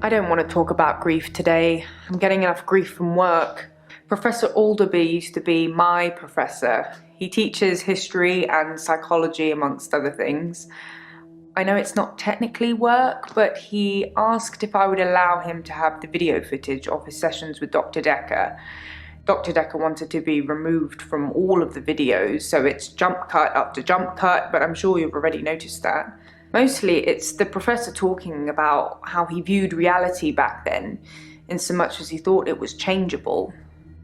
I don't want to talk about grief today. I'm getting enough grief from work. Professor Aldeby used to be my professor. He teaches history and psychology amongst other things. I know it's not technically work, but he asked if I would allow him to have the video footage of his sessions with Dr. Decker. Dr. Decker wanted to be removed from all of the videos, so it's jump cut after jump cut, but I'm sure you've already noticed that. Mostly it's the professor talking about how he viewed reality back then, in so much as he thought it was changeable.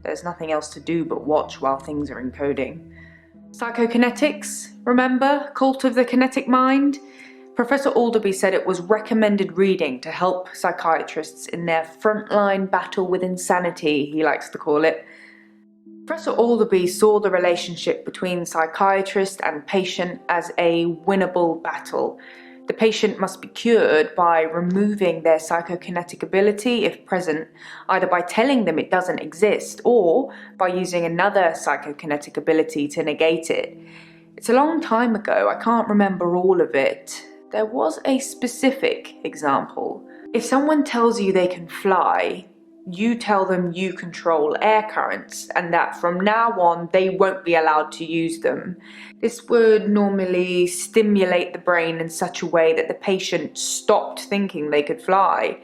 There's nothing else to do but watch while things are encoding. Psychokinetics, remember? Cult of the Kinetic Mind? Professor Aldeby said it was recommended reading to help psychiatrists in their frontline battle with insanity, he likes to call it. Professor Aldeby saw the relationship between psychiatrist and patient as a winnable battle. The patient must be cured by removing their psychokinetic ability, if present, either by telling them it doesn't exist or by using another psychokinetic ability to negate it. It's a long time ago, I can't remember all of it. There was a specific example. If someone tells you they can fly, you tell them you control air currents and that from now on they won't be allowed to use them. This would normally stimulate the brain in such a way that the patient stopped thinking they could fly.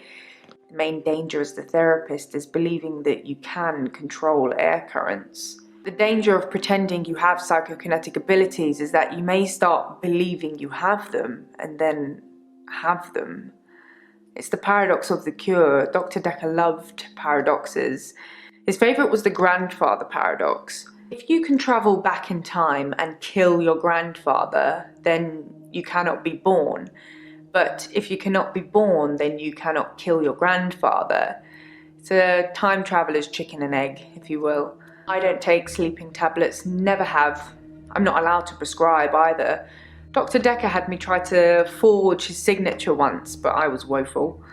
The main danger as the therapist is believing that you can control air currents. The danger of pretending you have psychokinetic abilities is that you may start believing you have them and then have them. It's the paradox of the cure. Dr. Decker loved paradoxes. His favourite was the grandfather paradox. If you can travel back in time and kill your grandfather, then you cannot be born. But if you cannot be born, then you cannot kill your grandfather. It's a time traveller's chicken and egg, if you will. I don't take sleeping tablets, never have. I'm not allowed to prescribe either. Dr. Decker had me try to forge his signature once, but I was woeful.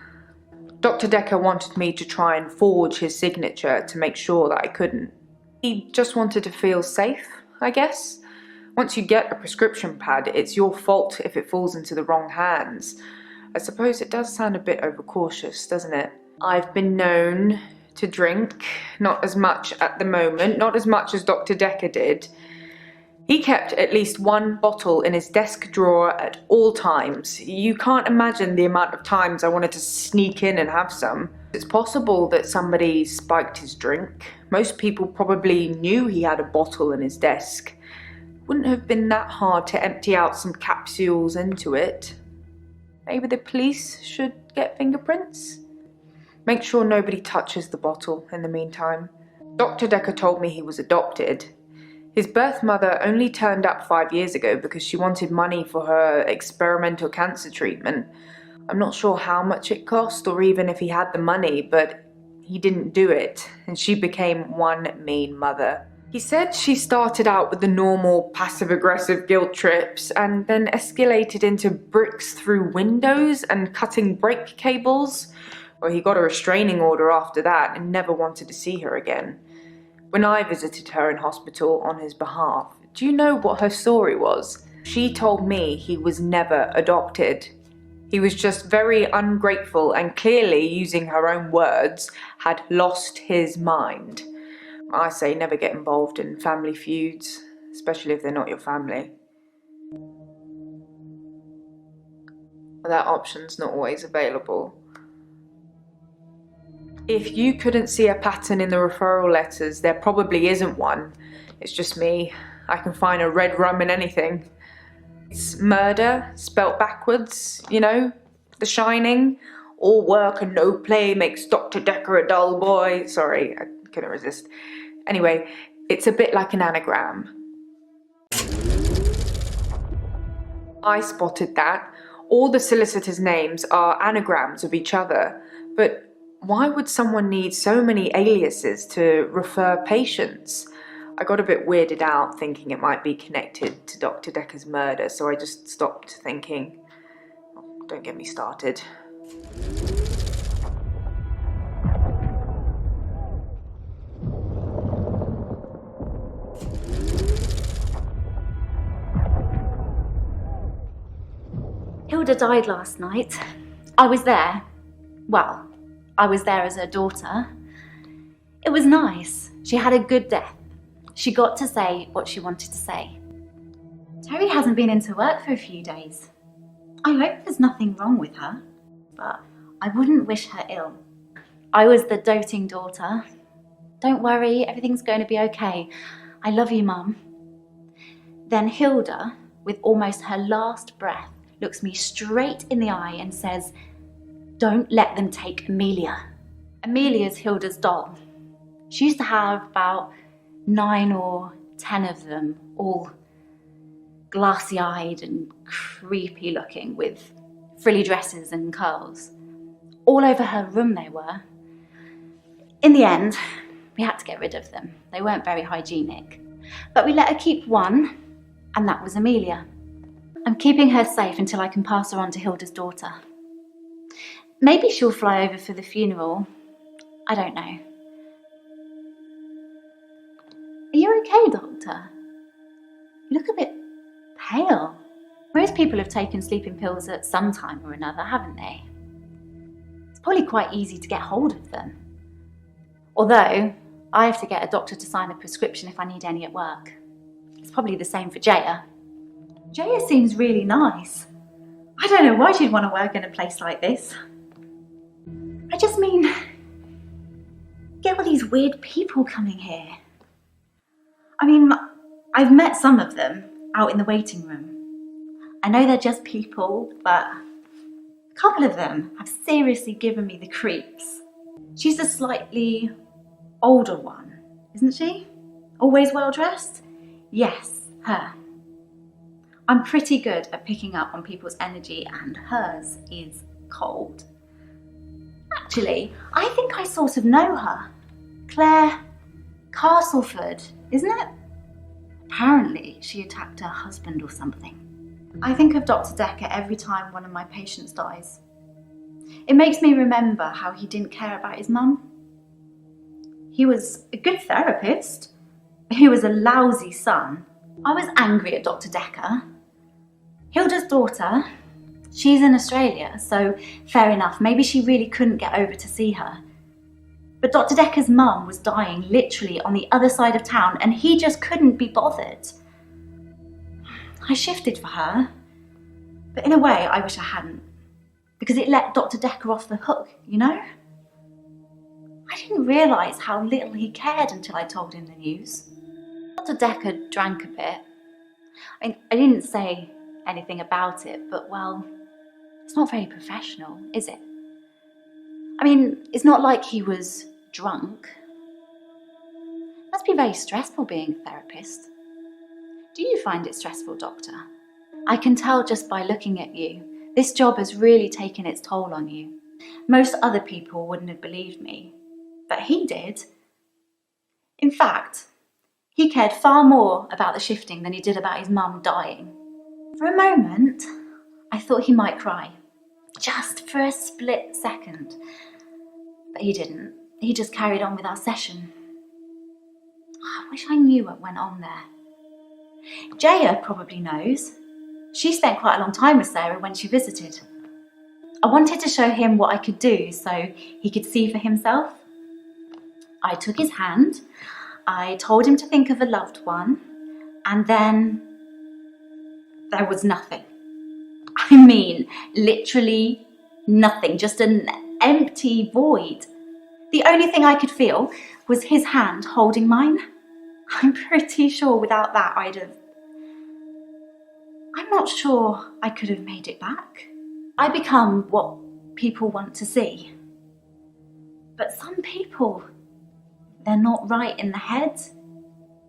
Dr. Decker wanted me to try and forge his signature to make sure that I couldn't. He just wanted to feel safe, I guess. Once you get a prescription pad, it's your fault if it falls into the wrong hands. I suppose it does sound a bit overcautious, doesn't it? I've been known to drink, not as much at the moment, not as much as Dr. Decker did. He kept at least one bottle in his desk drawer at all times. You can't imagine the amount of times I wanted to sneak in and have some. It's possible that somebody spiked his drink. Most people probably knew he had a bottle in his desk. Wouldn't have been that hard to empty out some capsules into it. Maybe the police should get fingerprints? Make sure nobody touches the bottle in the meantime. Dr. Decker told me he was adopted. His birth mother only turned up 5 years ago because she wanted money for her experimental cancer treatment. I'm not sure how much it cost or even if he had the money, but he didn't do it, and she became one mean mother. He said she started out with the normal passive-aggressive guilt trips and then escalated into bricks through windows and cutting brake cables. Well, he got a restraining order after that and never wanted to see her again. When I visited her in hospital on his behalf, do you know what her story was? She told me he was never adopted. He was just very ungrateful and clearly, using her own words, had lost his mind. I say never get involved in family feuds, especially if they're not your family. But that option's not always available. If you couldn't see a pattern in the referral letters, there probably isn't one. It's just me. I can find a red rum in anything. It's murder, spelt backwards, you know? The Shining. All work and no play makes Dr. Decker a dull boy. Sorry, I couldn't resist. Anyway, it's a bit like an anagram. I spotted that. All the solicitors' names are anagrams of each other, but why would someone need so many aliases to refer patients? I got a bit weirded out thinking it might be connected to Dr. Decker's murder, so I just stopped thinking. Oh, don't get me started. Hilda died last night. I was there. Well, I was there as her daughter. It was nice. She had a good death. She got to say what she wanted to say. Terry hasn't been into work for a few days. I hope there's nothing wrong with her, but I wouldn't wish her ill. I was the doting daughter. Don't worry, everything's going to be okay. I love you, Mum. Then Hilda, with almost her last breath, looks me straight in the eye and says, "Don't let them take Amelia." Amelia's Hilda's doll. She used to have about 9 or 10 of them, all glassy-eyed and creepy looking with frilly dresses and curls. All over her room they were. In the end, we had to get rid of them. They weren't very hygienic. But we let her keep one, and that was Amelia. I'm keeping her safe until I can pass her on to Hilda's daughter. Maybe she'll fly over for the funeral. I don't know. Are you okay, Doctor? You look a bit pale. Most people have taken sleeping pills at some time or another, haven't they? It's probably quite easy to get hold of them. Although, I have to get a doctor to sign a prescription if I need any at work. It's probably the same for Jaya. Jaya seems really nice. I don't know why she'd want to work in a place like this. I just mean, get all these weird people coming here. I mean, I've met some of them out in the waiting room. I know they're just people, but a couple of them have seriously given me the creeps. She's a slightly older one, isn't she? Always well dressed? Yes, her. I'm pretty good at picking up on people's energy, and hers is cold. Actually, I think I sort of know her. Claire Castleford, isn't it? Apparently, she attacked her husband or something. I think of Dr. Decker every time one of my patients dies. It makes me remember how he didn't care about his mum. He was a good therapist. He was a lousy son. I was angry at Dr. Decker. Hilda's daughter, she's in Australia, so fair enough, maybe she really couldn't get over to see her. But Dr. Decker's mum was dying literally on the other side of town, and he just couldn't be bothered. I shifted for her, but in a way I wish I hadn't, because it let Dr. Decker off the hook, you know? I didn't realise how little he cared until I told him the news. Dr. Decker drank a bit. I didn't say anything about it, but well, it's not very professional, is it? I mean, it's not like he was drunk. It must be very stressful being a therapist. Do you find it stressful, Doctor? I can tell just by looking at you. This job has really taken its toll on you. Most other people wouldn't have believed me, but he did. In fact, he cared far more about the shifting than he did about his mum dying. For a moment, I thought he might cry. Just for a split second. But he didn't. He just carried on with our session. I wish I knew what went on there. Jaya probably knows. She spent quite a long time with Sarah when she visited. I wanted to show him what I could do so he could see for himself. I took his hand, I told him to think of a loved one, and then there was nothing. I mean, literally nothing, just an empty void. The only thing I could feel was his hand holding mine. I'm pretty sure without that I'm not sure I could have made it back. I become what people want to see. But some people, they're not right in the head.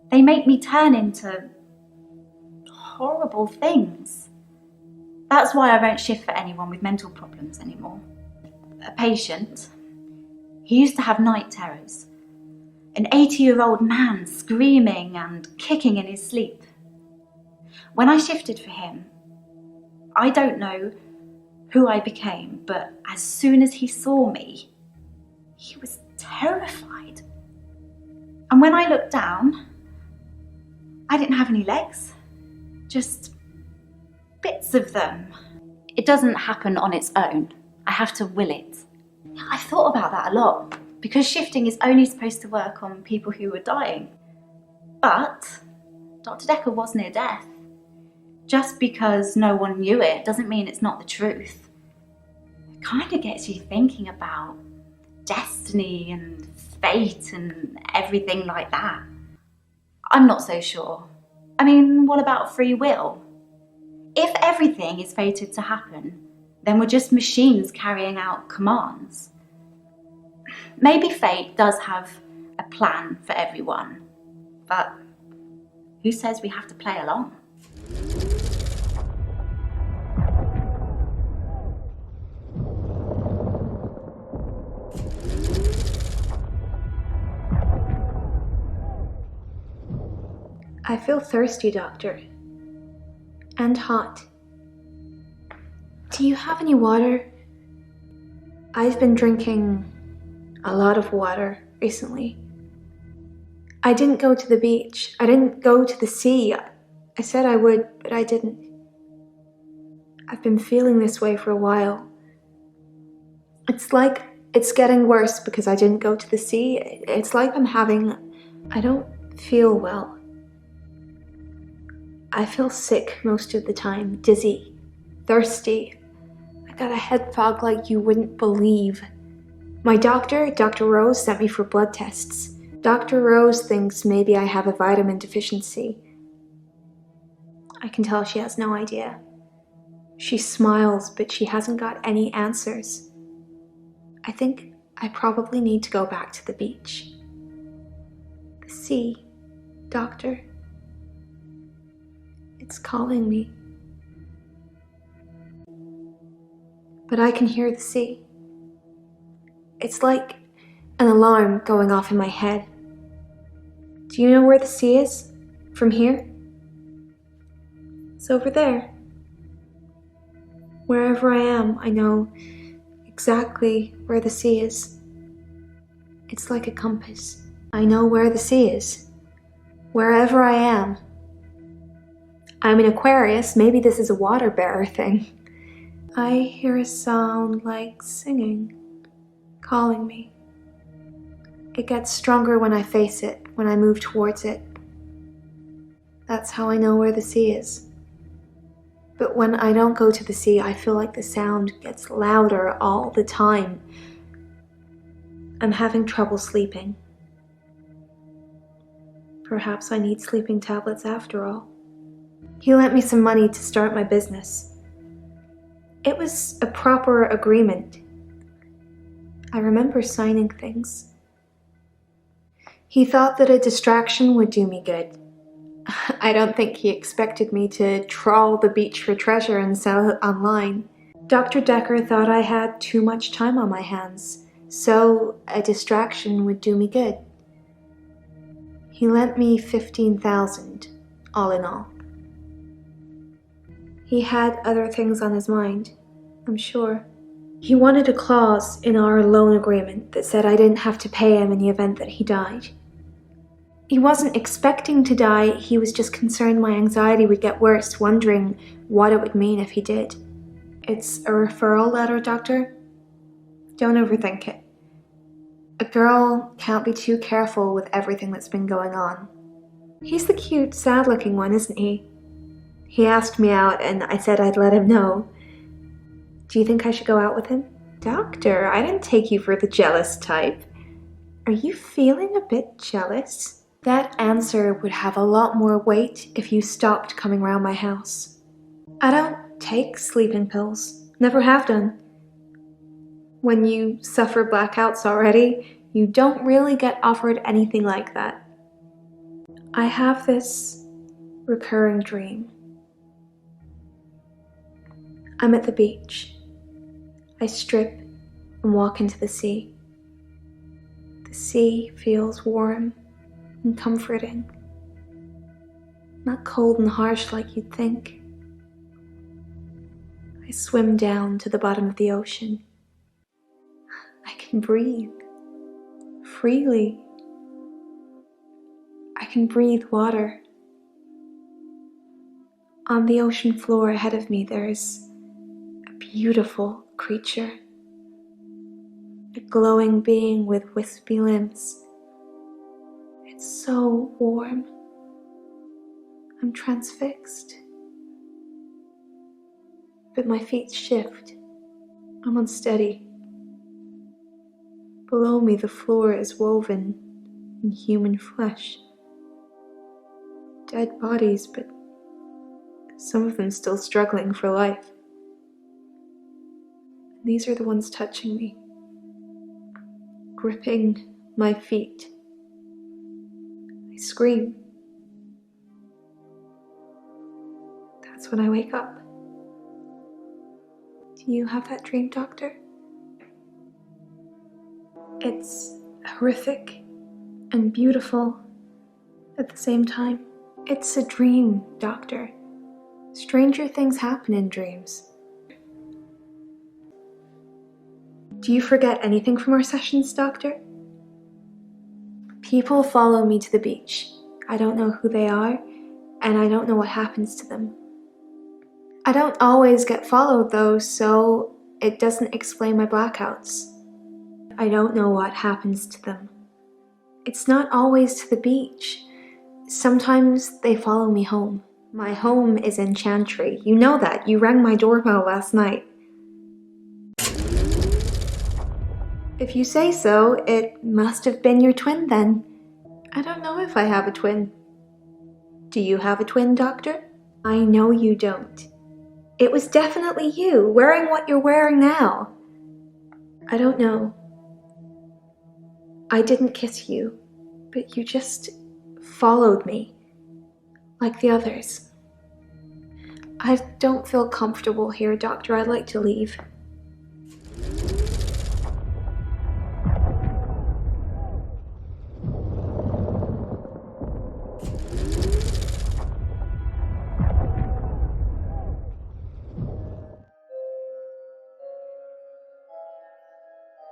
They make me turn into horrible things. That's why I won't shift for anyone with mental problems anymore. A patient, he used to have night terrors. An 80-year-old man screaming and kicking in his sleep. When I shifted for him, I don't know who I became, but as soon as he saw me, he was terrified. And when I looked down, I didn't have any legs, just bits of them. It doesn't happen on its own. I have to will it. I've thought about that a lot, because shifting is only supposed to work on people who are dying. But Dr. Decker was near death. Just because no one knew it doesn't mean it's not the truth. It kind of gets you thinking about destiny and fate and everything like that. I'm not so sure. I mean, what about free will? If everything is fated to happen, then we're just machines carrying out commands. Maybe fate does have a plan for everyone, but who says we have to play along? I feel thirsty, Doctor. And hot. Do you have any water? I've been drinking a lot of water recently. I didn't go to the beach. I didn't go to the sea. I said I would, but I didn't. I've been feeling this way for a while. It's like it's getting worse because I didn't go to the sea. It's like I don't feel well. I feel sick most of the time, dizzy, thirsty. I got a head fog like you wouldn't believe. My doctor, Dr. Rose, sent me for blood tests. Dr. Rose thinks maybe I have a vitamin deficiency. I can tell she has no idea. She smiles, but she hasn't got any answers. I think I probably need to go back to the beach. The sea, Doctor. It's calling me. But I can hear the sea. It's like an alarm going off in my head. Do you know where the sea is? From here? It's over there. Wherever I am, I know exactly where the sea is. It's like a compass. I know where the sea is. Wherever I am. I'm an Aquarius, maybe this is a water bearer thing. I hear a sound like singing, calling me. It gets stronger when I face it, when I move towards it. That's how I know where the sea is. But when I don't go to the sea, I feel like the sound gets louder all the time. I'm having trouble sleeping. Perhaps I need sleeping tablets after all. He lent me some money to start my business. It was a proper agreement. I remember signing things. He thought that a distraction would do me good. I don't think he expected me to trawl the beach for treasure and sell it online. Dr. Decker thought I had too much time on my hands, so a distraction would do me good. He lent me $15,000, all in all. He had other things on his mind, I'm sure. He wanted a clause in our loan agreement that said I didn't have to pay him in the event that he died. He wasn't expecting to die, he was just concerned my anxiety would get worse, wondering what it would mean if he did. It's a referral letter, Doctor. Don't overthink it. A girl can't be too careful with everything that's been going on. He's the cute, sad-looking one, isn't he? He asked me out and I said I'd let him know. Do you think I should go out with him? Doctor, I didn't take you for the jealous type. Are you feeling a bit jealous? That answer would have a lot more weight if you stopped coming round my house. I don't take sleeping pills. Never have done. When you suffer blackouts already, you don't really get offered anything like that. I have this recurring dream. I'm at the beach. I strip and walk into the sea. The sea feels warm and comforting. Not cold and harsh like you'd think. I swim down to the bottom of the ocean. I can breathe freely. I can breathe water. On the ocean floor ahead of me, there's a beautiful creature. a glowing being with wispy limbs. It's so warm. I'm transfixed. But my feet shift. I'm unsteady. Below me the floor is woven in human flesh. Dead bodies, but some of them still struggling for life. These are the ones touching me, gripping my feet. I scream. That's when I wake up. Do you have that dream, Doctor? It's horrific and beautiful at the same time. It's a dream, Doctor. Stranger things happen in dreams. Do you forget anything from our sessions, Doctor? People follow me to the beach. I don't know who they are, and I don't know what happens to them. I don't always get followed though, so it doesn't explain my blackouts. I don't know what happens to them. It's not always to the beach. Sometimes they follow me home. My home is in Chantry. You know that. You rang my doorbell last night. If you say so, it must have been your twin then. I don't know if I have a twin. Do you have a twin, Doctor? I know you don't. It was definitely you, wearing what you're wearing now. I don't know. I didn't kiss you, but you just followed me, like the others. I don't feel comfortable here, Doctor. I'd like to leave.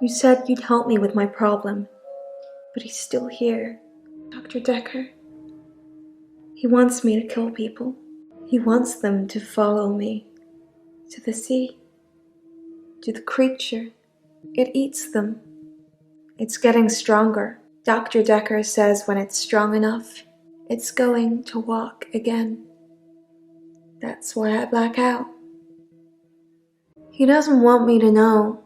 You said you'd help me with my problem, but he's still here. Dr. Decker. He wants me to kill people. He wants them to follow me to the sea, to the creature. It eats them. It's getting stronger. Dr. Decker says when it's strong enough, it's going to walk again. That's why I black out. He doesn't want me to know.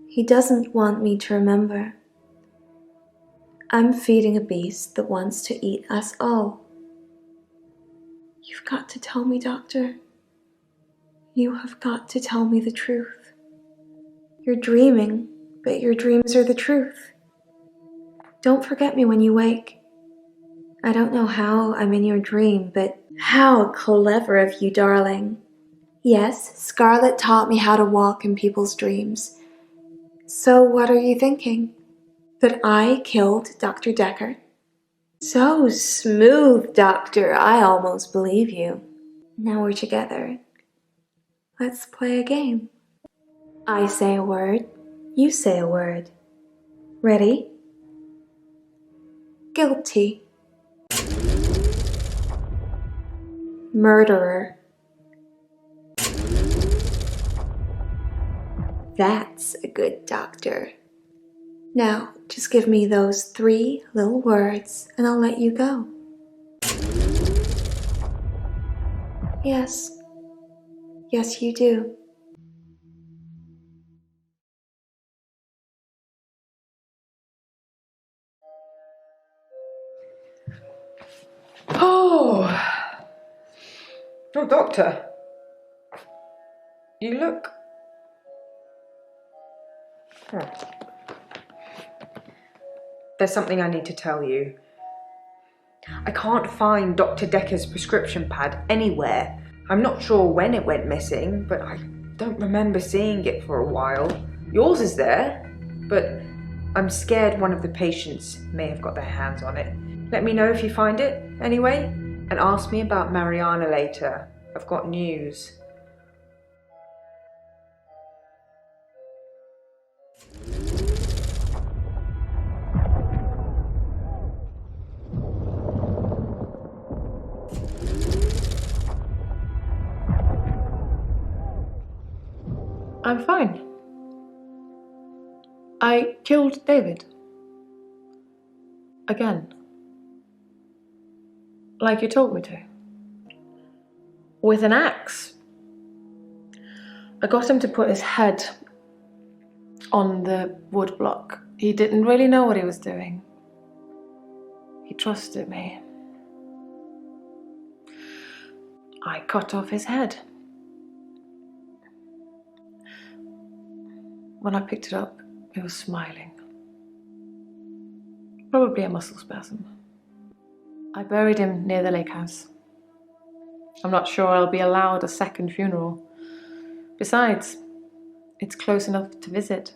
He doesn't want me to remember. I'm feeding a beast that wants to eat us all. You've got to tell me, Doctor. You have got to tell me the truth. You're dreaming, but your dreams are the truth. Don't forget me when you wake. I don't know how I'm in your dream, but how clever of you, darling. Yes, Scarlett taught me how to walk in people's dreams. So what are you thinking? That I killed Dr. Decker? So smooth, Doctor. I almost believe you. Now we're together. Let's play a game. I say a word, you say a word. Ready? Guilty. Murderer. That's a good doctor. Now, just give me those 3 little words and I'll let you go. Yes. Yes, you do. Oh, Doctor. You look... There's something I need to tell you. I can't find Dr. Decker's prescription pad anywhere. I'm not sure when it went missing, but I don't remember seeing it for a while. Yours is there, but I'm scared one of the patients may have got their hands on it. Let me know if you find it, anyway, and ask me about Mariana later. I've got news. I'm fine. I killed David. Again. Like you told me to. With an axe. I got him to put his head on the wood block. He didn't really know what he was doing. He trusted me. I cut off his head. When I picked it up, he was smiling. Probably a muscle spasm. I buried him near the lake house. I'm not sure I'll be allowed a second funeral. Besides, it's close enough to visit.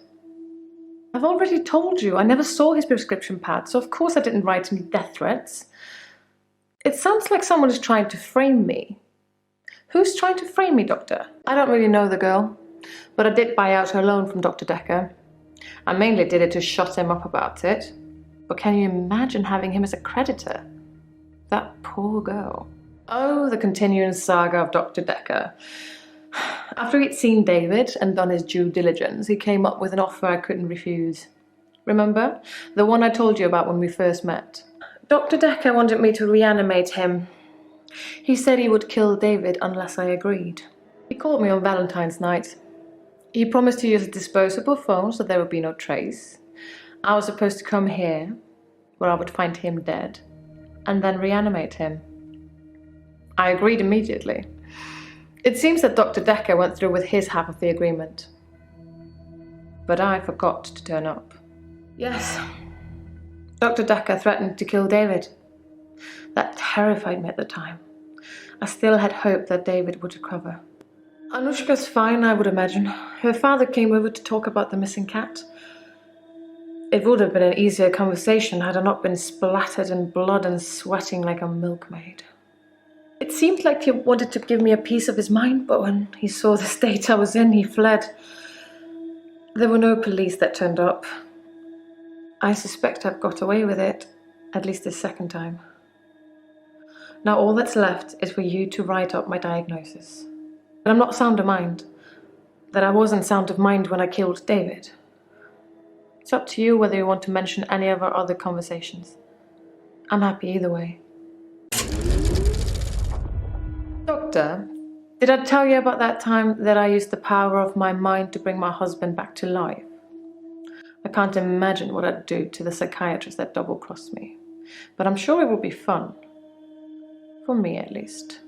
I've already told you I never saw his prescription pad, so of course I didn't write any death threats. It sounds like someone is trying to frame me. Who's trying to frame me, Doctor? I don't really know the girl, but I did buy out her loan from Dr. Decker. I mainly did it to shut him up about it. But can you imagine having him as a creditor? That poor girl. Oh, the continuing saga of Dr. Decker. After he'd seen David and done his due diligence, he came up with an offer I couldn't refuse. Remember? The one I told you about when we first met. Dr. Decker wanted me to reanimate him. He said he would kill David unless I agreed. He called me on Valentine's night. He promised to use a disposable phone so there would be no trace. I was supposed to come here, where I would find him dead, and then reanimate him. I agreed immediately. It seems that Dr. Decker went through with his half of the agreement. But I forgot to turn up. Yes, Dr. Decker threatened to kill David. That terrified me at the time. I still had hope that David would recover. Anushka's fine, I would imagine. Her father came over to talk about the missing cat. It would have been an easier conversation had I not been splattered in blood and sweating like a milkmaid. It seemed like he wanted to give me a piece of his mind, but when he saw the state I was in, he fled. There were no police that turned up. I suspect I've got away with it, at least this second time. Now all that's left is for you to write up my diagnosis. That I'm not sound of mind. That I wasn't sound of mind when I killed David. It's up to you whether you want to mention any of our other conversations. I'm happy either way. Doctor, did I tell you about that time that I used the power of my mind to bring my husband back to life? I can't imagine what I'd do to the psychiatrist that double-crossed me. But I'm sure it would be fun. For me, at least.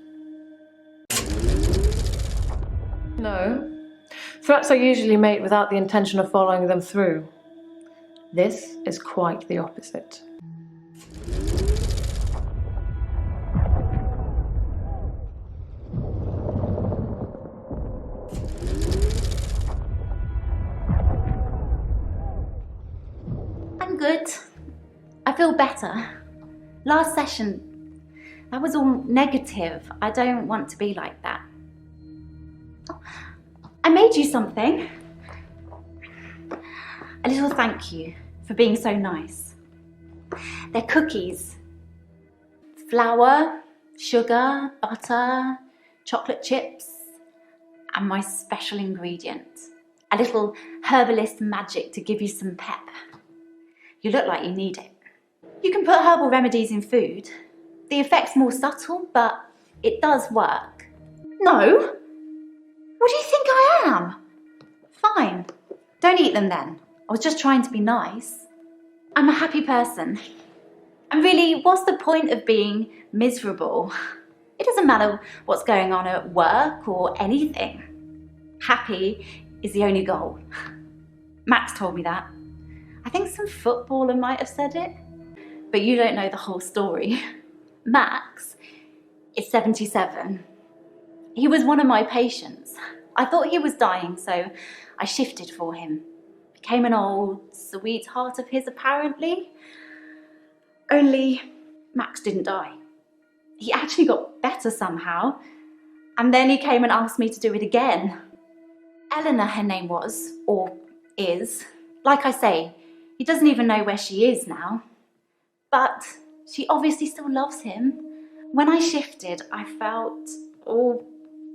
No. Threats are usually made without the intention of following them through. This is quite the opposite. I'm good. I feel better. Last session, that was all negative. I don't want to be like that. Oh, I made you something. A little thank you for being so nice. They're cookies. Flour, sugar, butter, chocolate chips, and my special ingredient. A little herbalist magic to give you some pep. You look like you need it. You can put herbal remedies in food. The effect's more subtle, but it does work. No? What do you think I am? Fine. Don't eat them then. I was just trying to be nice. I'm a happy person. And really, what's the point of being miserable? It doesn't matter what's going on at work or anything. Happy is the only goal. Max told me that. I think some footballer might have said it. But you don't know the whole story. Max is 77. He was one of my patients. I thought he was dying, so I shifted for him. Became an old sweetheart of his, apparently. Only Max didn't die. He actually got better somehow. And then he came and asked me to do it again. Eleanor, her name was, or is. Like I say, he doesn't even know where she is now. But she obviously still loves him. When I shifted, I felt all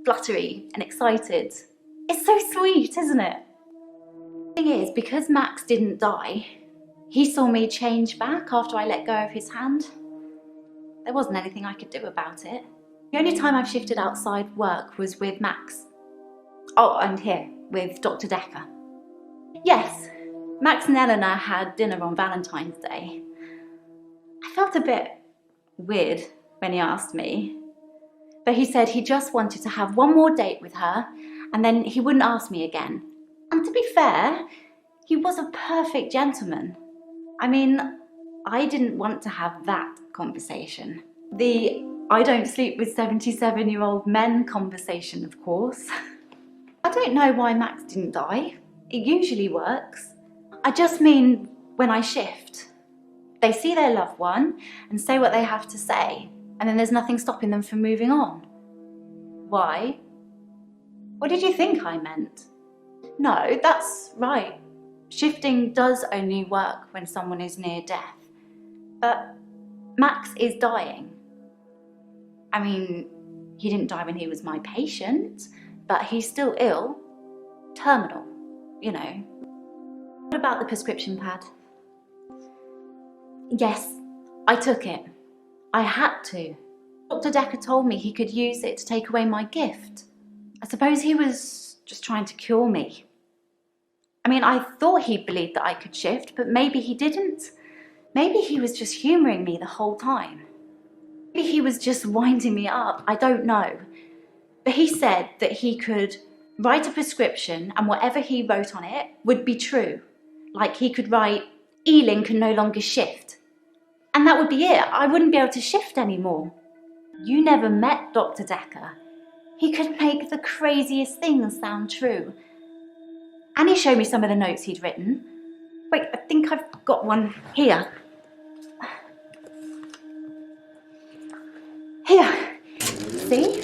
fluttery and excited. It's so sweet, isn't it? Thing is, because Max didn't die, he saw me change back after I let go of his hand. There wasn't anything I could do about it. The only time I've shifted outside work was with Max. Oh, and here, with Dr. Decker. Yes, Max and Eleanor had dinner on Valentine's Day. I felt a bit weird when he asked me, but he said he just wanted to have one more date with her and then he wouldn't ask me again. And to be fair, he was a perfect gentleman. I mean, I didn't want to have that conversation. The I don't sleep with 77-year-old men conversation, of course. I don't know why Max didn't die. It usually works. I just mean when I shift. They see their loved one and say what they have to say, and then there's nothing stopping them from moving on. Why? What did you think I meant? No, that's right. Shifting does only work when someone is near death. But Max is dying. I mean, he didn't die when he was my patient, but he's still ill. Terminal, you know. What about the prescription pad? Yes, I took it. I had to. Dr. Decker told me he could use it to take away my gift. I suppose he was just trying to cure me. I mean, I thought he believed that I could shift, but maybe he didn't. Maybe he was just humouring me the whole time. Maybe he was just winding me up, I don't know. But he said that he could write a prescription and whatever he wrote on it would be true. Like he could write, Eileen can no longer shift. And that would be it. I wouldn't be able to shift anymore. You never met Dr. Decker. He could make the craziest things sound true. And he showed me some of the notes he'd written. Wait, I think I've got one here. Here, see?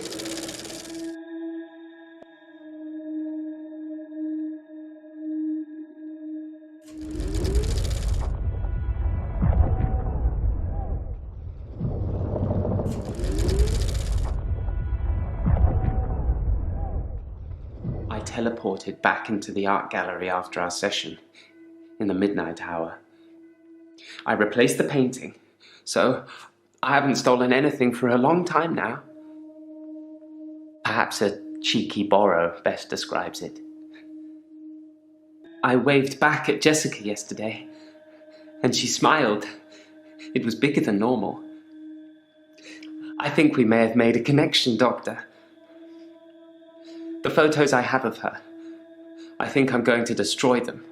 I teleported back into the art gallery after our session, in the midnight hour. I replaced the painting, so I haven't stolen anything for a long time now. Perhaps a cheeky borrow best describes it. I waved back at Jessica yesterday, and she smiled. It was bigger than normal. I think we may have made a connection, Doctor. The photos I have of her, I think I'm going to destroy them.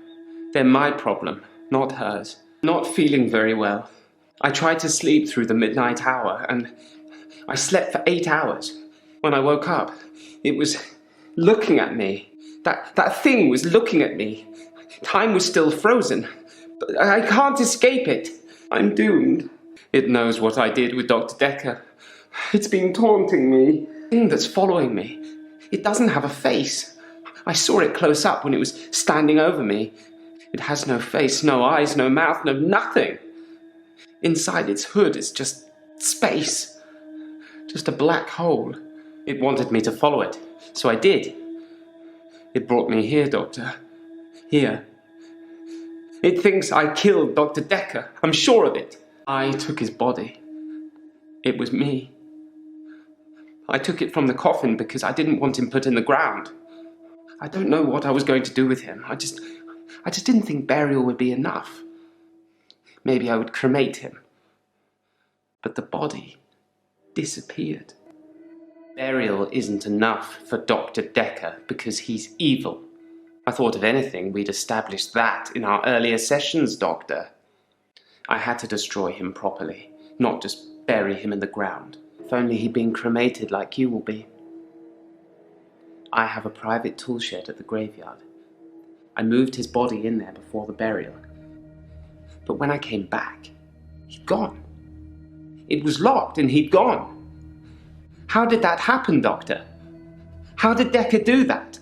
They're my problem, not hers. Not feeling very well. I tried to sleep through the midnight hour, and I slept for 8 hours. When I woke up, it was looking at me. That thing was looking at me. Time was still frozen, but I can't escape it. I'm doomed. It knows what I did with Dr. Decker. It's been taunting me. The thing that's following me. It doesn't have a face. I saw it close up when it was standing over me. It has no face, no eyes, no mouth, no nothing. Inside its hood is just space. Just a black hole. It wanted me to follow it, so I did. It brought me here, Doctor. Here. It thinks I killed Dr. Decker. I'm sure of it. I took his body. It was me. I took it from the coffin because I didn't want him put in the ground. I don't know what I was going to do with him. I just didn't think burial would be enough. Maybe I would cremate him. But the body disappeared. Burial isn't enough for Dr. Decker because he's evil. I thought if anything, we'd established that in our earlier sessions, Doctor. I had to destroy him properly, not just bury him in the ground. If only he'd been cremated like you will be. I have a private tool shed at the graveyard. I moved his body in there before the burial. But when I came back, he'd gone. It was locked and he'd gone. How did that happen, Doctor? How did Decker do that?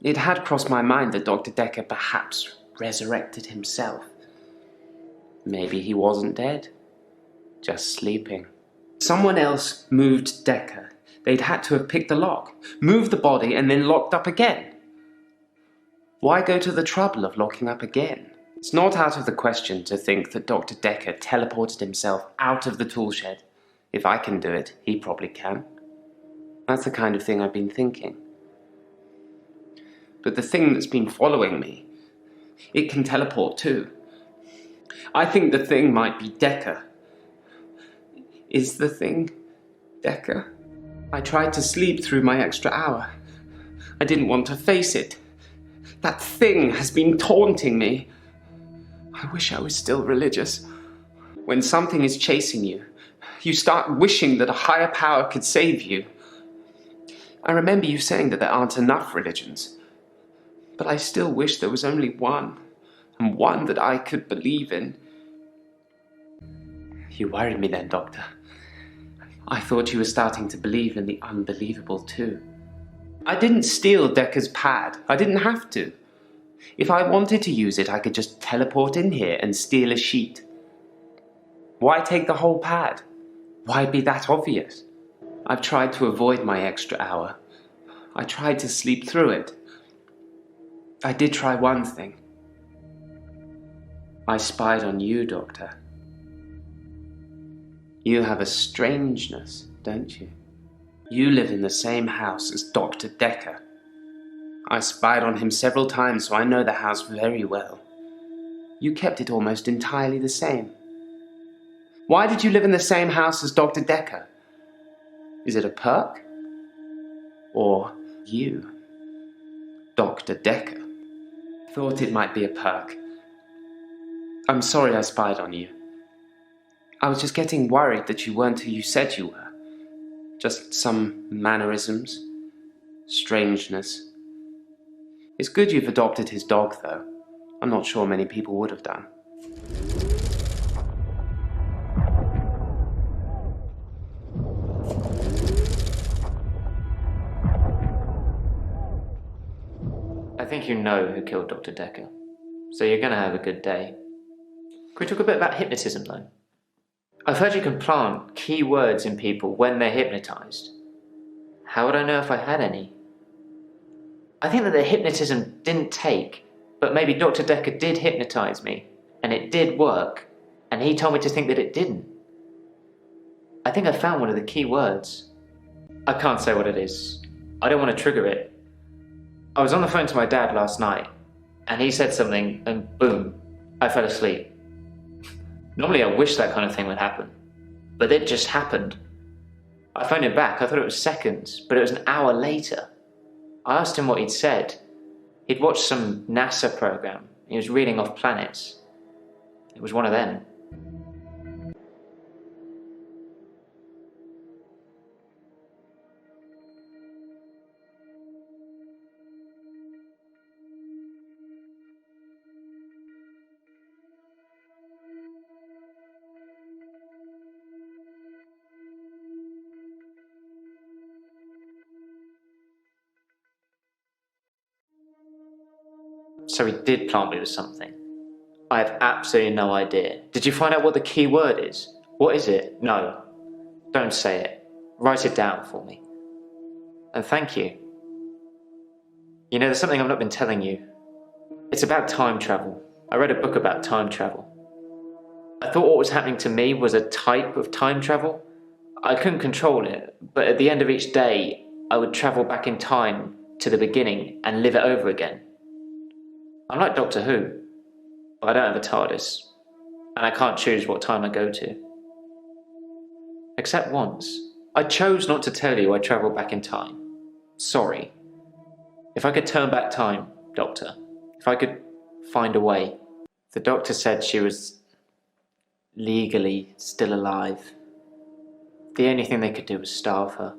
It had crossed my mind that Dr. Decker perhaps resurrected himself. Maybe he wasn't dead, just sleeping. Someone else moved Decker. They'd had to have picked the lock, moved the body, and then locked up again. Why go to the trouble of locking up again? It's not out of the question to think that Dr. Decker teleported himself out of the tool shed. If I can do it, he probably can. That's the kind of thing I've been thinking. But the thing that's been following me, it can teleport too. I think the thing might be Decker. Is the thing Decker? I tried to sleep through my extra hour. I didn't want to face it. That thing has been taunting me. I wish I was still religious. When something is chasing you, you start wishing that a higher power could save you. I remember you saying that there aren't enough religions. But I still wish there was only one, and one that I could believe in. You worried me then, Doctor. I thought you were starting to believe in the unbelievable too. I didn't steal Decker's pad. I didn't have to. If I wanted to use it, I could just teleport in here and steal a sheet. Why take the whole pad? Why be that obvious? I've tried to avoid my extra hour. I tried to sleep through it. I did try one thing. I spied on you, Doctor. You have a strangeness, don't you? You live in the same house as Dr. Decker. I spied on him several times, so I know the house very well. You kept it almost entirely the same. Why did you live in the same house as Dr. Decker? Is it a perk? Or you, Dr. Decker? Thought it might be a perk. I'm sorry I spied on you. I was just getting worried that you weren't who you said you were. Just some mannerisms, strangeness. It's good you've adopted his dog, though. I'm not sure many people would have done. I think you know who killed Dr. Decker, so you're going to have a good day. Can we talk a bit about hypnotism, though? I've heard you can plant key words in people when they're hypnotized. How would I know if I had any? I think that the hypnotism didn't take, but maybe Dr. Decker did hypnotize me, and it did work, and he told me to think that it didn't. I think I found one of the key words. I can't say what it is. I don't want to trigger it. I was on the phone to my dad last night, and he said something, and boom, I fell asleep. Normally I wish that kind of thing would happen, but it just happened. I phoned him back, I thought it was seconds, but it was an hour later. I asked him what he'd said. He'd watched some NASA program, he was reading off planets. It was one of them. So he did plant me with something. I have absolutely no idea. Did you find out what the key word is? What is it? No. Don't say it. Write it down for me. And thank you. You know, there's something I've not been telling you. It's about time travel. I read a book about time travel. I thought what was happening to me was a type of time travel. I couldn't control it, but at the end of each day, I would travel back in time to the beginning and live it over again. I'm like Doctor Who, but I don't have a TARDIS, and I can't choose what time I go to. Except once. I chose not to tell you I travelled back in time. Sorry. If I could turn back time, Doctor, if I could find a way. The doctor said she was legally still alive. The only thing they could do was starve her.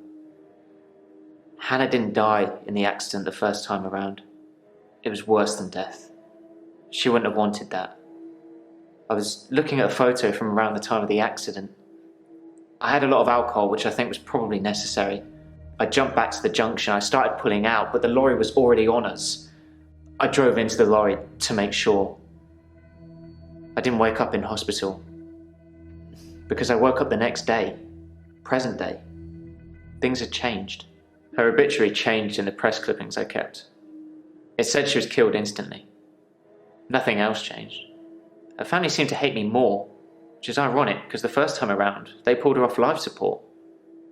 Hannah didn't die in the accident the first time around. It was worse than death. She wouldn't have wanted that. I was looking at a photo from around the time of the accident. I had a lot of alcohol, which I think was probably necessary. I jumped back to the junction, I started pulling out, but the lorry was already on us. I drove into the lorry to make sure. I didn't wake up in hospital, because I woke up the next day, present day. Things had changed. Her obituary changed in the press clippings I kept. It said she was killed instantly. Nothing else changed. Her family seemed to hate me more, which is ironic because the first time around, they pulled her off life support.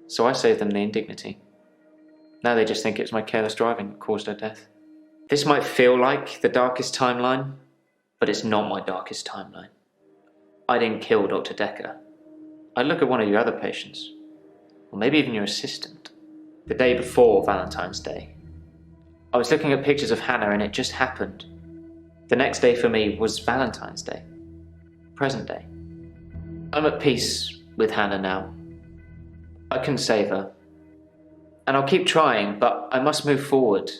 So I saved them the indignity. Now they just think it was my careless driving that caused her death. This might feel like the darkest timeline, but it's not my darkest timeline. I didn't kill Dr. Decker. I'd look at one of your other patients, or maybe even your assistant. The day before Valentine's Day, I was looking at pictures of Hannah and it just happened. The next day for me was Valentine's Day, present day. I'm at peace with Hannah now. I can save her. And I'll keep trying, but I must move forward.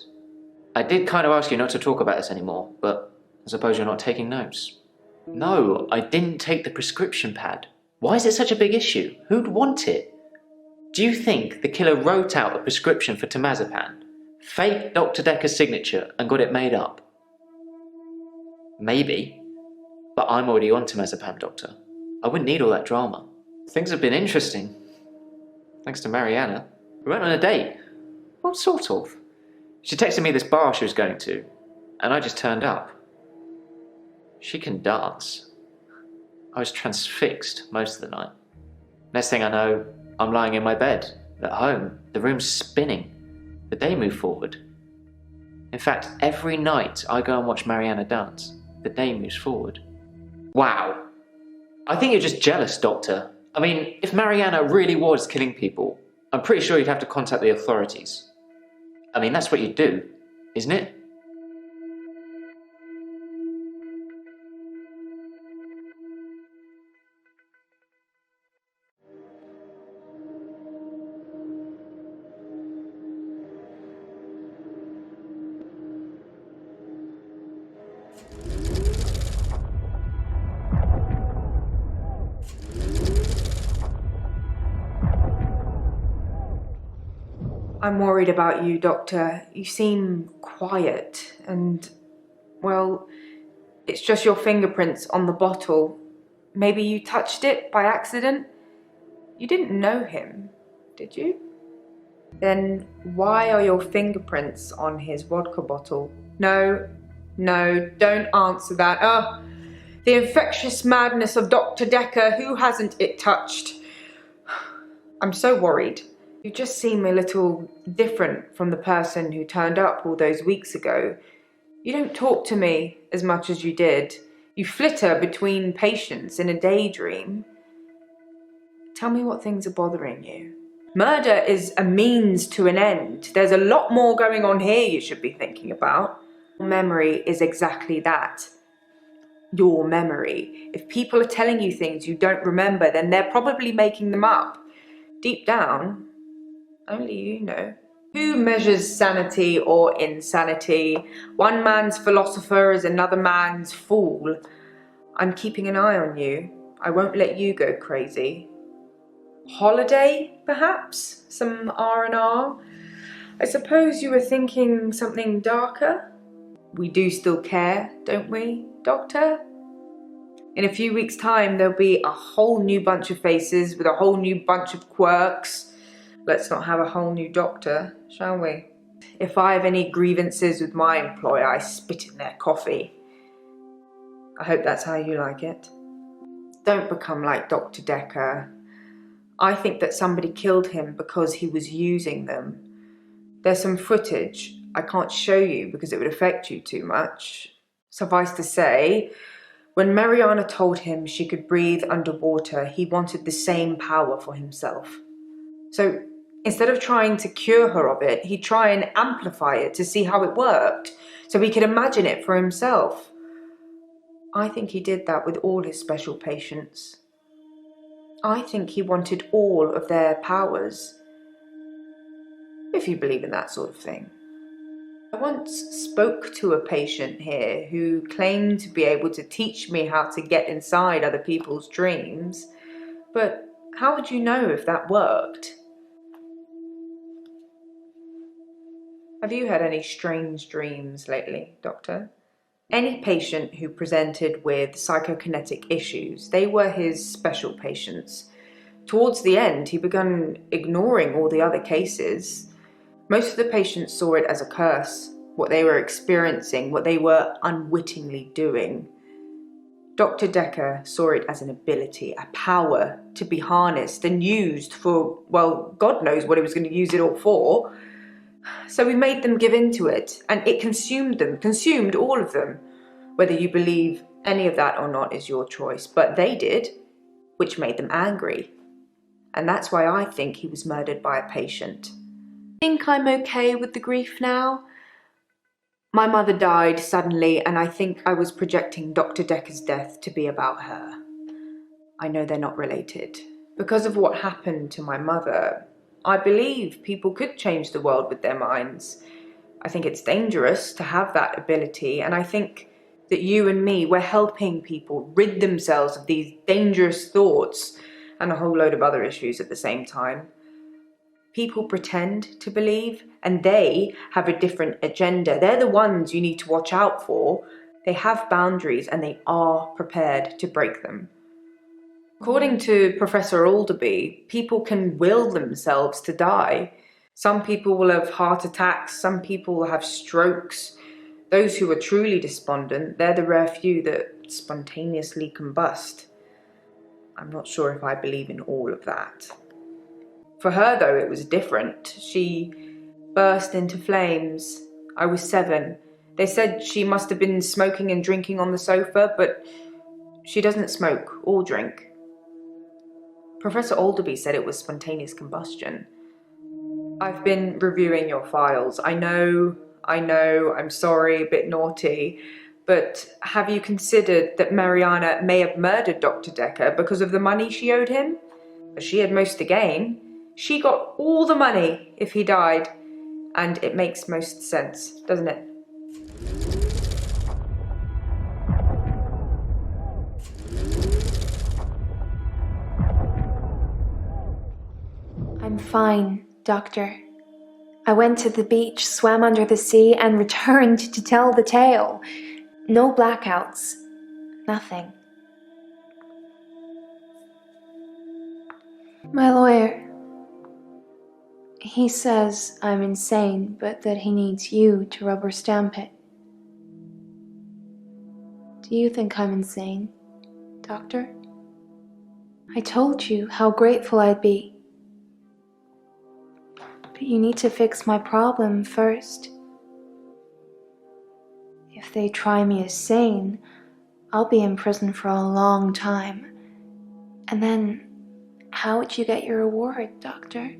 I did kind of ask you not to talk about this anymore, but I suppose you're not taking notes. No, I didn't take the prescription pad. Why is it such a big issue? Who'd want it? Do you think the killer wrote out a prescription for temazepam, faked Dr. Decker's signature and got it made up? Maybe, but I'm already on temazepam, Doctor. I wouldn't need all that drama. Things have been interesting. Thanks to Mariana. We went on a date. Well, sort of. She texted me this bar she was going to, and I just turned up. She can dance. I was transfixed most of the night. Next thing I know, I'm lying in my bed, at home. The room's spinning. The day moved forward. In fact, every night I go and watch Mariana dance, the day moves forward. Wow. I think you're just jealous, Doctor. I mean, if Mariana really was killing people, I'm pretty sure you'd have to contact the authorities. I mean, that's what you do, isn't it? I'm worried about you, Doctor. You seem quiet and, well, it's just your fingerprints on the bottle. Maybe you touched it by accident? You didn't know him, did you? Then why are your fingerprints on his vodka bottle? No, don't answer that. Oh, the infectious madness of Dr. Decker, who hasn't it touched? I'm so worried. You just seem a little different from the person who turned up all those weeks ago. You don't talk to me as much as you did. You flitter between patients in a daydream. Tell me what things are bothering you. Murder is a means to an end. There's a lot more going on here you should be thinking about. Memory is exactly that. Your memory. If people are telling you things you don't remember, then they're probably making them up. Deep down, only you know. Who measures sanity or insanity? One man's philosopher is another man's fool. I'm keeping an eye on you. I won't let you go crazy. Holiday, perhaps? Some R&R? I suppose you were thinking something darker? We do still care, don't we, Doctor? In a few weeks' time, there'll be a whole new bunch of faces with a whole new bunch of quirks. Let's not have a whole new doctor, shall we? If I have any grievances with my employer, I spit in their coffee. I hope that's how you like it. Don't become like Dr. Decker. I think that somebody killed him because he was using them. There's some footage I can't show you because it would affect you too much. Suffice to say, when Mariana told him she could breathe underwater, he wanted the same power for himself. So instead of trying to cure her of it, he'd try and amplify it to see how it worked, so he could imagine it for himself. I think he did that with all his special patients. I think he wanted all of their powers, if you believe in that sort of thing. I once spoke to a patient here who claimed to be able to teach me how to get inside other people's dreams, but how would you know if that worked? Have you had any strange dreams lately, Doctor? Any patient who presented with psychokinetic issues, they were his special patients. Towards the end, he began ignoring all the other cases. Most of the patients saw it as a curse. what they were experiencing, what they were unwittingly doing. Dr. Decker saw it as an ability, a power to be harnessed and used for, well, God knows what he was going to use it all for. So we made them give in to it, and it consumed them, consumed all of them. Whether you believe any of that or not is your choice, but they did, which made them angry. And that's why I think he was murdered by a patient. I think I'm okay with the grief now. My mother died suddenly, and I think I was projecting Dr. Decker's death to be about her. I know they're not related. Because of what happened to my mother, I believe people could change the world with their minds. I think it's dangerous to have that ability, and I think that you and me, we're helping people rid themselves of these dangerous thoughts and a whole load of other issues at the same time. People pretend to believe, and they have a different agenda. They're the ones you need to watch out for. They have boundaries, and they are prepared to break them. According to Professor Alderby, people can will themselves to die. Some people will have heart attacks, some people will have strokes. Those who are truly despondent, they're the rare few that spontaneously combust. I'm not sure if I believe in all of that. For her, though, it was different. She burst into flames. I was 7. They said she must have been smoking and drinking on the sofa, but she doesn't smoke or drink. Professor Alderby said it was spontaneous combustion. I've been reviewing your files. I know, I'm sorry, a bit naughty, but have you considered that Mariana may have murdered Dr. Decker because of the money she owed him? She had most to gain. She got all the money if he died, and it makes most sense, doesn't it? I'm fine, Doctor. I went to the beach, swam under the sea, and returned to tell the tale. No blackouts. Nothing. My lawyer, he says I'm insane, but that he needs you to rubber stamp it. Do you think I'm insane, Doctor? I told you how grateful I'd be. But you need to fix my problem first. If they try me as sane, I'll be in prison for a long time. And then, how would you get your reward, Doctor?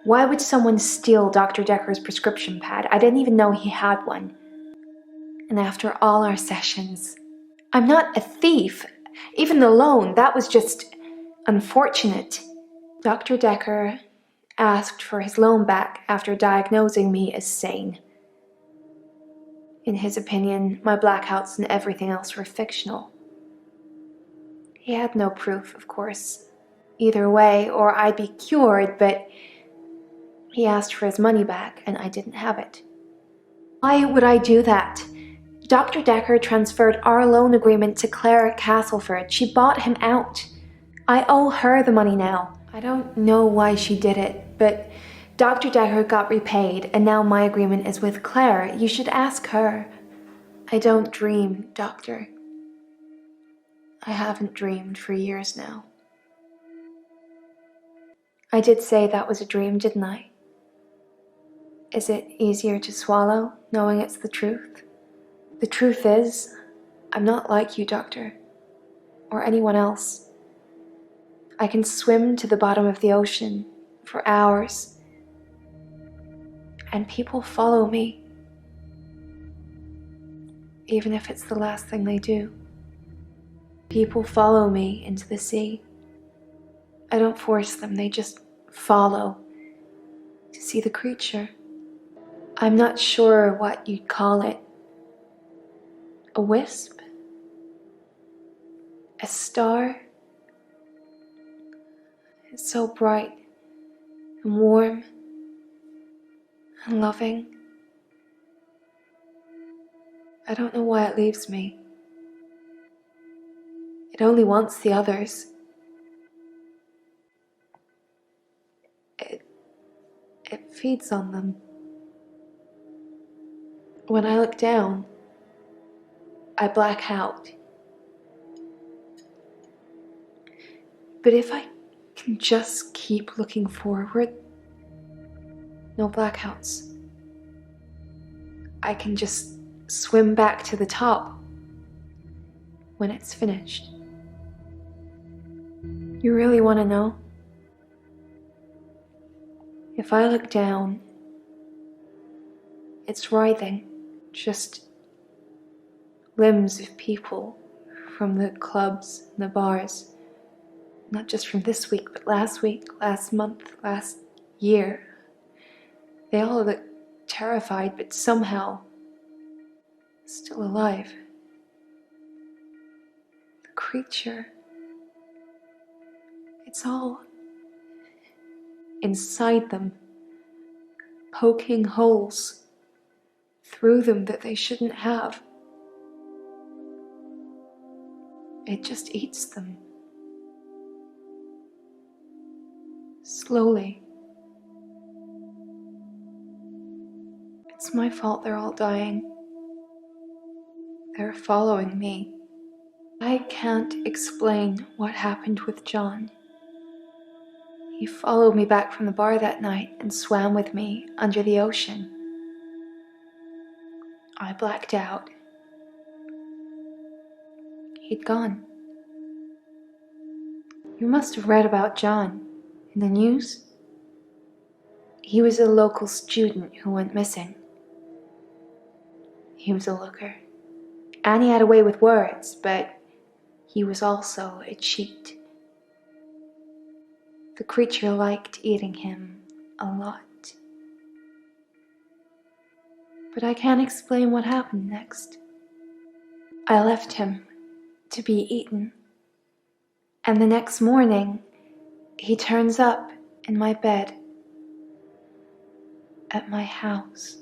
Why would someone steal Dr. Decker's prescription pad? I didn't even know he had one. And after all our sessions, I'm not a thief. Even the loan, that was just unfortunate. Dr. Decker asked for his loan back after diagnosing me as sane. In his opinion, my blackouts and everything else were fictional. He had no proof, of course, either way, or I'd be cured, but he asked for his money back and I didn't have it. Why would I do that? Dr. Decker transferred our loan agreement to Claire at Castleford. She bought him out. I owe her the money now. I don't know why she did it, but Dr. Decker got repaid, and now my agreement is with Claire. You should ask her. I don't dream, Doctor. I haven't dreamed for years now. I did say that was a dream, didn't I? Is it easier to swallow, knowing it's the truth? The truth is, I'm not like you, Doctor, or anyone else. I can swim to the bottom of the ocean for hours, and people follow me, even if it's the last thing they do. People follow me into the sea. I don't force them, they just follow to see the creature. I'm not sure what you'd call it. A wisp? A star? It's so bright and warm and loving. I don't know why it leaves me. It only wants the others. It feeds on them. When I look down, I black out. But if I can just keep looking forward, no blackouts. I can just swim back to the top when it's finished. You really want to know? If I look down, it's writhing, just limbs of people from the clubs and the bars. Not just from this week, but last week, last month, last year. They all look terrified, but somehow still alive. The creature, it's all inside them, poking holes through them that they shouldn't have. It just eats them. Slowly. It's my fault they're all dying. They're following me. I can't explain what happened with John. He followed me back from the bar that night and swam with me under the ocean. I blacked out. He'd gone. You must have read about John in the news. He was a local student who went missing. He was a looker. And he had a way with words, but he was also a cheat. The creature liked eating him a lot. But I can't explain what happened next. I left him to be eaten. And the next morning, he turns up in my bed at my house.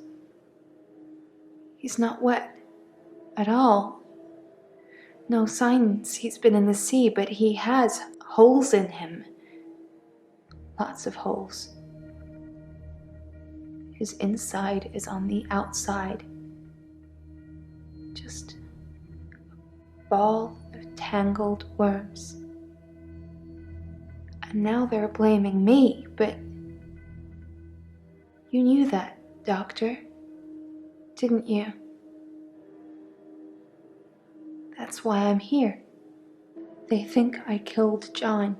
He's not wet at all. No signs he's been in the sea, but he has holes in him. Lots of holes. His inside is on the outside. Just a ball of tangled worms. And now they're blaming me, but you knew that, Doctor, didn't you? That's why I'm here. They think I killed John.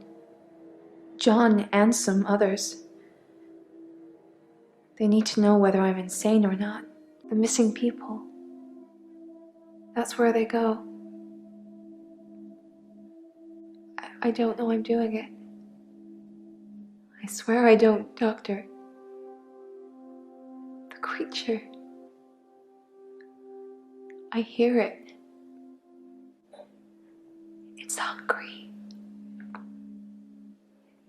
John and some others. They need to know whether I'm insane or not. The missing people. That's where they go. I don't know I'm doing it. I swear I don't, Doctor. The creature. I hear it. It's hungry.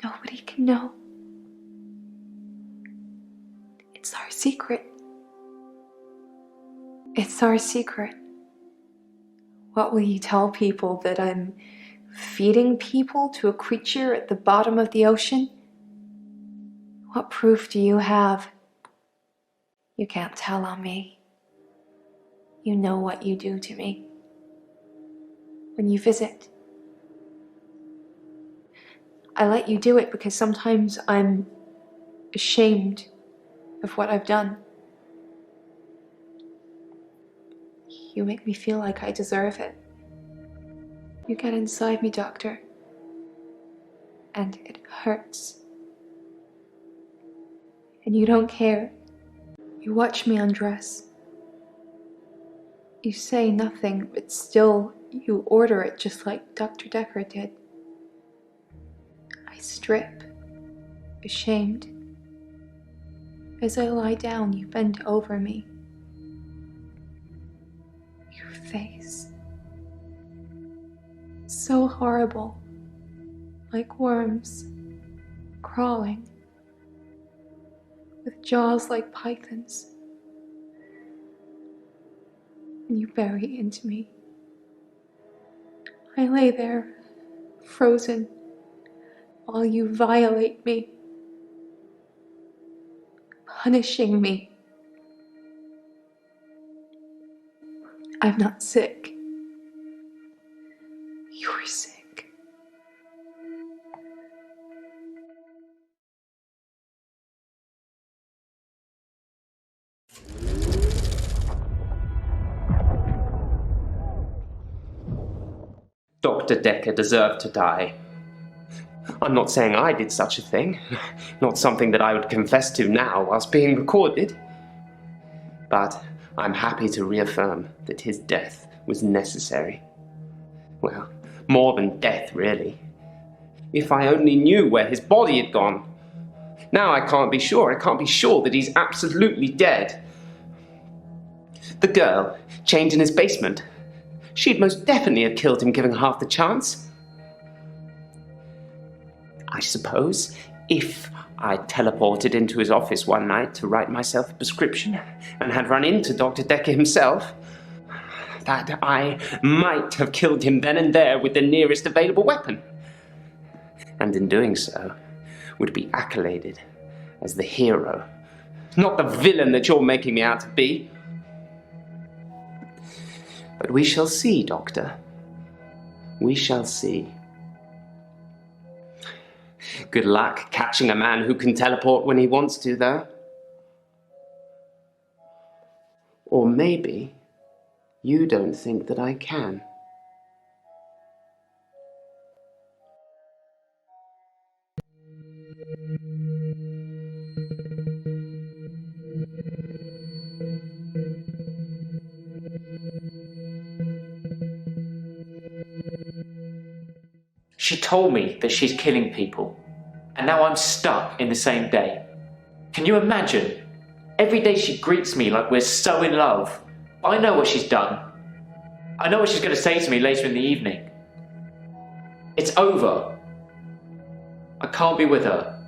Nobody can know. It's our secret. It's our secret. What will you tell people, that I'm feeding people to a creature at the bottom of the ocean? What proof do you have? You can't tell on me. You know what you do to me. When you visit, I let you do it because sometimes I'm ashamed of what I've done. You make me feel like I deserve it. You get inside me, Doctor, and it hurts. And you don't care. You watch me undress. You say nothing, but still you order it just like Dr. Decker did. I strip, ashamed. As I lie down, you bend over me. Your face. So horrible. Like worms. Crawling. With jaws like pythons. And you bury into me. I lay there, frozen, while you violate me, punishing me. I'm not sick. You're sick. Dr. Decker deserved to die. I'm not saying I did such a thing, not something that I would confess to now whilst being recorded. But I'm happy to reaffirm that his death was necessary. Well, more than death, really. If I only knew where his body had gone. Now I can't be sure. I can't be sure that he's absolutely dead. The girl, chained in his basement, she'd most definitely have killed him given half the chance. I suppose if I teleported into his office one night to write myself a prescription and had run into Dr. Decker himself, that I might have killed him then and there with the nearest available weapon. And in doing so, would be accoladed as the hero, not the villain that you're making me out to be. But we shall see, Doctor. We shall see. Good luck catching a man who can teleport when he wants to, though. Or maybe you don't think that I can. She told me that she's killing people, and now I'm stuck in the same day. Can you imagine? Every day she greets me like we're so in love. I know what she's done. I know what she's going to say to me later in the evening. It's over. I can't be with her.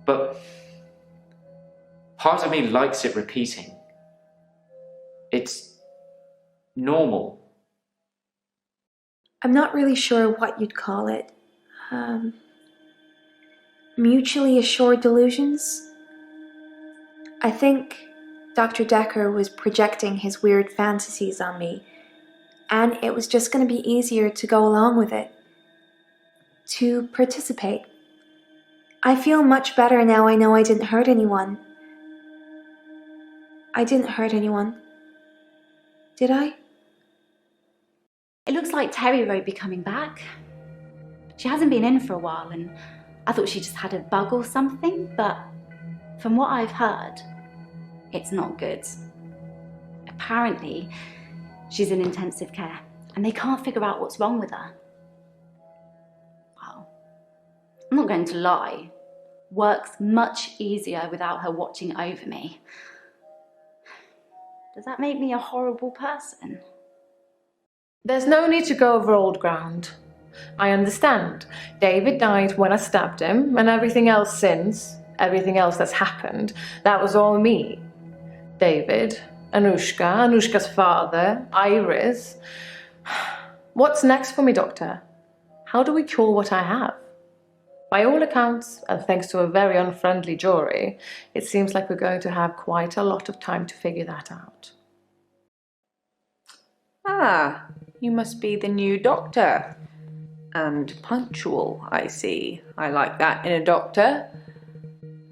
But part of me likes it repeating. It's normal. I'm not really sure what you'd call it. Mutually assured delusions? I think Dr. Decker was projecting his weird fantasies on me, and it was just going to be easier to go along with it. To participate. I feel much better now I know I didn't hurt anyone. I didn't hurt anyone. Did I? It looks like Terry won't be coming back. She hasn't been in for a while, and I thought she just had a bug or something, but from what I've heard, it's not good. Apparently, she's in intensive care, and they can't figure out what's wrong with her. Well, I'm not going to lie. Work's much easier without her watching over me. Does that make me a horrible person? There's no need to go over old ground. I understand. David died when I stabbed him, and everything else since, everything else that's happened, that was all me. David, Anushka's father, Iris. What's next for me, Doctor? How do we cure what I have? By all accounts, and thanks to a very unfriendly jury, it seems like we're going to have quite a lot of time to figure that out. Ah, you must be the new doctor. And punctual, I see. I like that in a doctor.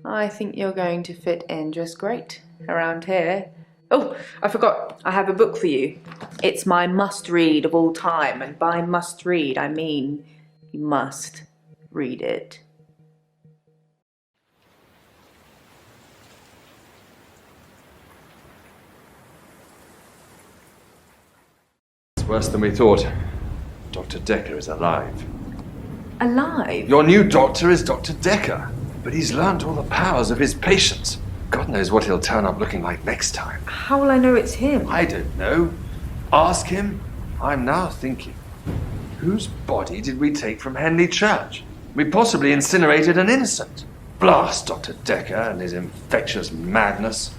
I think you're going to fit in just great around here. Oh, I forgot. I have a book for you. It's my must-read of all time, and by must-read, I mean you must read it. It's worse than we thought. Dr. Decker is alive. Alive? Your new doctor is Dr. Decker, but he's learned all the powers of his patients. God knows what he'll turn up looking like next time. How will I know it's him? I don't know. Ask him. I'm now thinking, whose body did we take from Henley Church? We possibly incinerated an innocent. Blast Dr. Decker and his infectious madness.